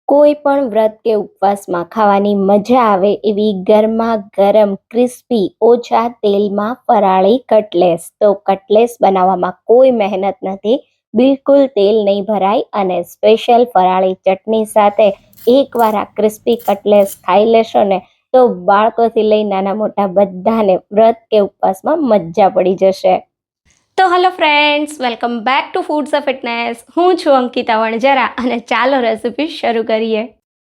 કોઈ પણ વ્રત કે ઉપવાસમાં ખાવાની મજા આવે એવી ગરમા ગરમ ક્રિસ્પી ઓછા તેલમાં ફરાળી કટલેસ. તો કટલેસ બનાવવામાં કોઈ મહેનત નથી, બિલકુલ તેલ નહીં ભરાય અને સ્પેશિયલ ફરાળી ચટણી સાથે એકવાર આ ક્રિસ્પી કટલેસ ખાઈ લેશો ને તો બાળકોથી લઈ નાના મોટા બધાને વ્રત કે ઉપવાસમાં મજા પડી જશે. તો hello friends, welcome back to foods of fitness. હું છું અંકિતા વણજરા અને ચાલો રેસીપી શરૂ કરીએ.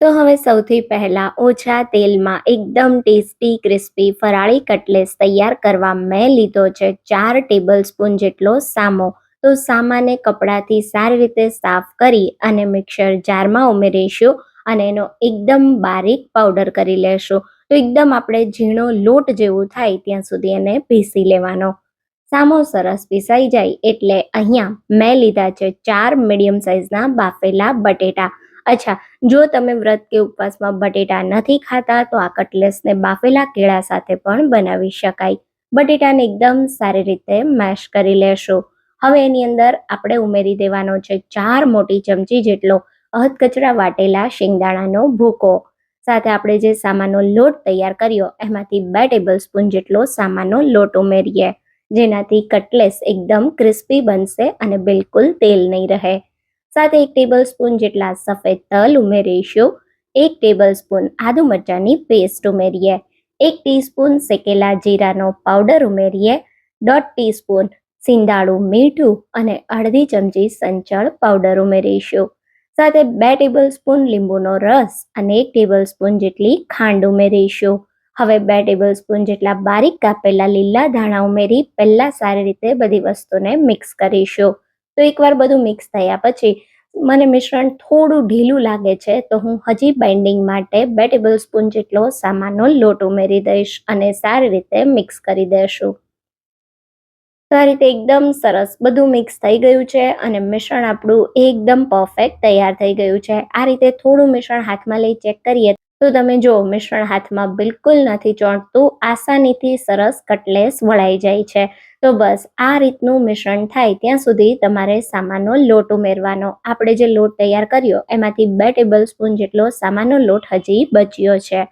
તો હવે સૌથી પહેલા ઓછા તેલમાં એકદમ ટેસ્ટી ક્રિસ્પી ફરાળી કટલેસ તૈયાર કરવા મેં લીધો છે 4 ટેબલ સ્પૂન જેટલો સામો. તો સામાને કપડાથી સારી રીતે સાફ કરી અને મિક્સર જારમાં ઉમેરીશું અને એનો એકદમ બારીક પાવડર કરી લેશું. તો એકદમ આપણે ઝીણો લોટ જેવું થાય ત્યાં સુધી એને પીસી લેવાનો. સામો સરસ પીસાઈ જાય એટલે અહીંયા મેં લીધા છે 4 મીડિયમ સાઇઝના બાફેલા બટેટા. અચ્છા, જો તમે વ્રત કે ઉપવાસમાં બટેટા નથી ખાતા તો આ કટલેસને બાફેલા કેળા સાથે પણ બનાવી શકાય. બટેટાને એકદમ સારી રીતે મેશ કરી લેશું. હવે એની અંદર આપણે ઉમેરી દેવાનો છે 4 મોટી ચમચી જેટલો અધકચરા વાટેલા શેંગદાણાનો ભૂકો. સાથે આપણે જે સામાનો લોટ તૈયાર કર્યો એમાંથી 2 ટેબલ સ્પૂન જેટલો સામાનો લોટ ઉમેરીએ, જેનાથી કટલેસ એકદમ ક્રિસ્પી બનશે અને બિલકુલ તેલ નહીં રહે. સાથે 1 ટેબલ સ્પૂન જેટલા સફેદ તલ ઉમેરીશું. 1 ટેબલ સ્પૂન આદુ મરચાંની પેસ્ટ ઉમેરીએ. 1 ટીસ્પૂન શેકેલા જીરાનો પાવડર ઉમેરીએ. 1/2 ટીસ્પૂન સિંધાળું મીઠું અને અડધી ચમચી સંચળ પાવડર ઉમેરીશું. સાથે 2 ટેબલ સ્પૂન લીંબુનો રસ અને 1 ટેબલ સ્પૂન જેટલી ખાંડ ઉમેરીશું. હવે 2 ટેબલ સ્પૂન જેટલા બારીક કાપેલા લીલા ધાણા ઉમેરી પહેલા સારી રીતે બધી વસ્તુને મિક્સ કરીશું. તો એકવાર બધું મિક્સ થયા પછી મને મિશ્રણ થોડું ઢીલું લાગે છે તો હું હજી બાઇન્ડિંગ માટે 2 ટેબલ સ્પૂન જેટલો સામાનો લોટ ઉમેરી દઈશ અને સારી રીતે મિક્સ કરી દઈશું. તો આ રીતે એકદમ સરસ બધું મિક્સ થઈ ગયું છે અને મિશ્રણ આપણું એકદમ પરફેક્ટ તૈયાર થઈ ગયું છે. આ રીતે થોડું મિશ્રણ હાથમાં લઈ ચેક કરીએ તો તમે જો મિશ્રણ હાથમાં બિલકુલ નથી ચોંટતું, આસાનીથી સરસ કટલેસ વળાઈ જાય છે. તો બસ આ રીતનું મિશ્રણ થાય ત્યાં સુધી તમારે સામાનો લોટ ઉમેરવાનો. આપણે જે લોટ તૈયાર કર્યો એમાંથી 2 ટેબલ સ્પૂન જેટલો સામાનો લોટ હજી બચ્યો છે.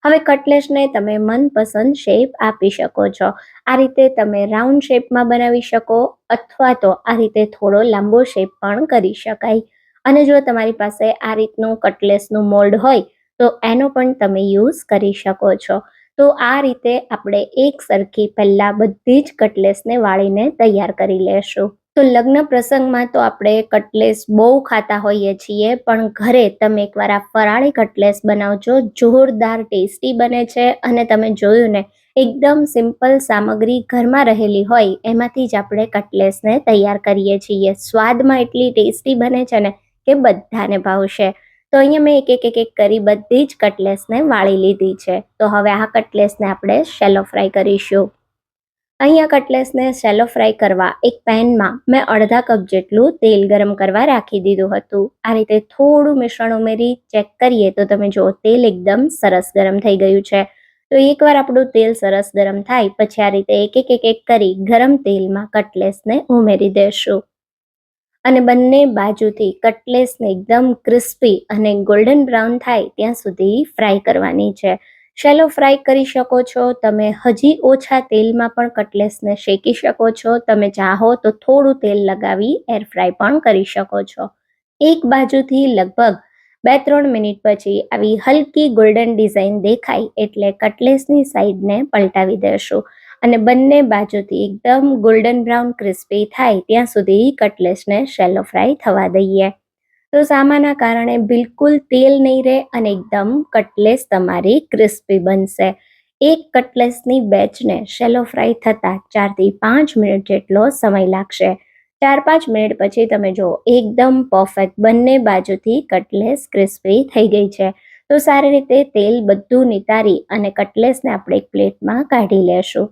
હવે કટલેસને તમે મનપસંદ શેપ આપી શકો છો. આ રીતે તમે રાઉન્ડ શેપમાં બનાવી શકો અથવા તો આ રીતે થોડો લાંબો શેપ પણ કરી શકાય. અને જો તમારી પાસે આ રીતનું કટલેસનું મોલ્ડ હોય તો એનો પણ તમે યુઝ કરી શકો છો. તો આ રીતે આપણે એક સરખી પહેલા બધી જ કટલેસને વાળીને તૈયાર કરી લેશું. તો લગ્ન પ્રસંગમાં તો આપણે કટલેસ બહુ ખાતા હોઈએ છીએ, પણ ઘરે તમે એકવાર આ ફરાળી કટલેસ બનાવજો, જોરદાર ટેસ્ટી બને છે. અને તમે જોયું ને, એકદમ સિમ્પલ સામગ્રી ઘરમાં રહેલી હોય એમાંથી જ આપણે કટલેસને તૈયાર કરીએ છીએ. સ્વાદમાં એટલી ટેસ્ટી બને છે ને કે બધાને ભાવશે. તો અહીંયા મેં એક કરી બધી જ કટલેસને વાળી લીધી છે. તો હવે આ કટલેસને આપણે શેલો ફ્રાય કરીશું. અહીંયા કટલેસને શેલો ફ્રાય કરવા એક પેનમાં મેં અડધા કપ જેટલું તેલ ગરમ કરવા રાખી દીધું હતું. આ રીતે થોડું મિશ્રણ ઉમેરી ચેક કરીએ તો તમે જુઓ તેલ એકદમ સરસ ગરમ થઈ ગયું છે. તો એકવાર આપણું તેલ સરસ ગરમ થાય પછી આ રીતે એક કરી ગરમ તેલમાં કટલેસને ઉમેરી દેશું અને બંને બાજુથી કટલેસને એકદમ ક્રિસ્પી અને ગોલ્ડન બ્રાઉન થાય ત્યાં સુધી ફ્રાય કરવાની છે. શેલો ફ્રાય કરી શકો છો તમે. હજી ઓછા તેલમાં પણ કટલેસને શેકી શકો છો. તમે ચાહો તો થોડું તેલ લગાવી એર ફ્રાય પણ કરી શકો છો. એક બાજુથી લગભગ 2-3 મિનિટ પછી આવી હલકી ગોલ્ડન ડિઝાઇન દેખાય એટલે કટલેસની સાઈડને પલટાવી દેશું અને બંને બાજુથી એકદમ ગોલ્ડન બ્રાઉન ક્રિસ્પી થાય ત્યાં સુધી કટલેસને શેલો ફ્રાય થવા દઈએ. તો સામાના કારણે બિલકુલ તેલ નહીં રહે અને એકદમ કટલેસ તમારી ક્રિસ્પી બનશે. એક કટલેસની બેચને શેલો ફ્રાય થતાં 4 થી 5 મિનિટ જેટલો સમય લાગશે. 4-5 મિનિટ પછી તમે જો એકદમ પરફેક્ટ બંને બાજુથી કટલેસ ક્રિસ્પી થઈ ગઈ છે. તો સારી રીતે તેલ બધું નિતારી અને કટલેસને આપણે એક પ્લેટમાં કાઢી લેશું.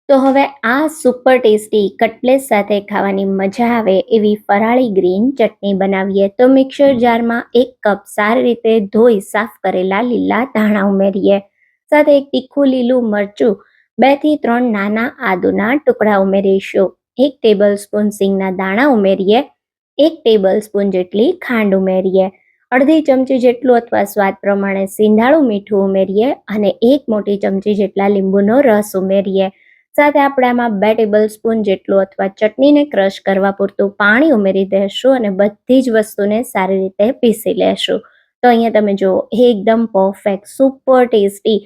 તો હવે આ સુપર ટેસ્ટી કટલેસ સાથે ખાવાની મજા આવે એવી ફરાળી ગ્રીન ચટણી બનાવીએ. તો મિક્સર જારમાં 1 કપ સારી રીતે ધોઈ સાફ કરેલા લીલા ધાણા ઉમેરીએ. સાથે 1 તીખું લીલું મરચું, 2 થી 3 નાના આદુના ટુકડા ઉમેરીશું. 1 ટેબલ સ્પૂન સિંગના દાણા ઉમેરીએ. 1 ટેબલ સ્પૂન જેટલી ખાંડ ઉમેરીએ. અડધી ચમચી જેટલું અથવા સ્વાદ પ્રમાણે સિંધાળું મીઠું ઉમેરીએ અને 1 મોટી ચમચી જેટલા લીંબુનો રસ ઉમેરીએ. સાથે આપણે આમાં 2 ટેબલ સ્પૂન જેટલું અથવા ચટણીને ક્રશ કરવા પૂરતું પાણી ઉમેરી દઈશું અને બધી જ વસ્તુને સારી રીતે પીસી લેશું. તો અહીંયા તમે જુઓ, એકદમ પરફેક્ટ, સુપર ટેસ્ટી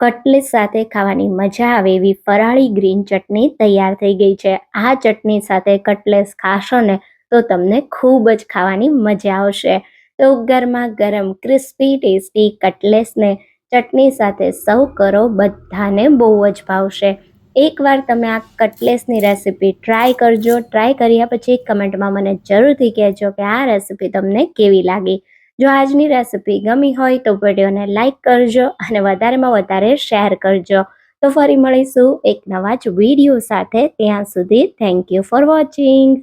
કટલેસ સાથે ખાવાની મજા આવે એવી ફરાળી ગ્રીન ચટણી તૈયાર થઈ ગઈ છે. આ ચટણી સાથે કટલેસ ખાશો ને તો તમને ખૂબ જ ખાવાની મજા આવશે. તો ગરમા ગરમ ક્રિસ્પી ટેસ્ટી કટલેસને ચટણી સાથે સર્વ કરો, બધાને બહુ જ ભાવશે. એકવાર તમે આ કટલેસની રેસિપી ટ્રાય કરજો. ટ્રાય કર્યા પછી કમેન્ટમાં મને જરૂરથી કહેજો કે આ રેસિપી તમને કેવી લાગી. જો આજની રેસિપી ગમી હોય તો વિડીયોને લાઈક કરજો અને વધારેમાં વધારે શેર કરજો. તો ફરી મળીશું એક નવા જ વિડીયો સાથે. ત્યાં સુધી થેન્ક યુ ફોર વોચિંગ.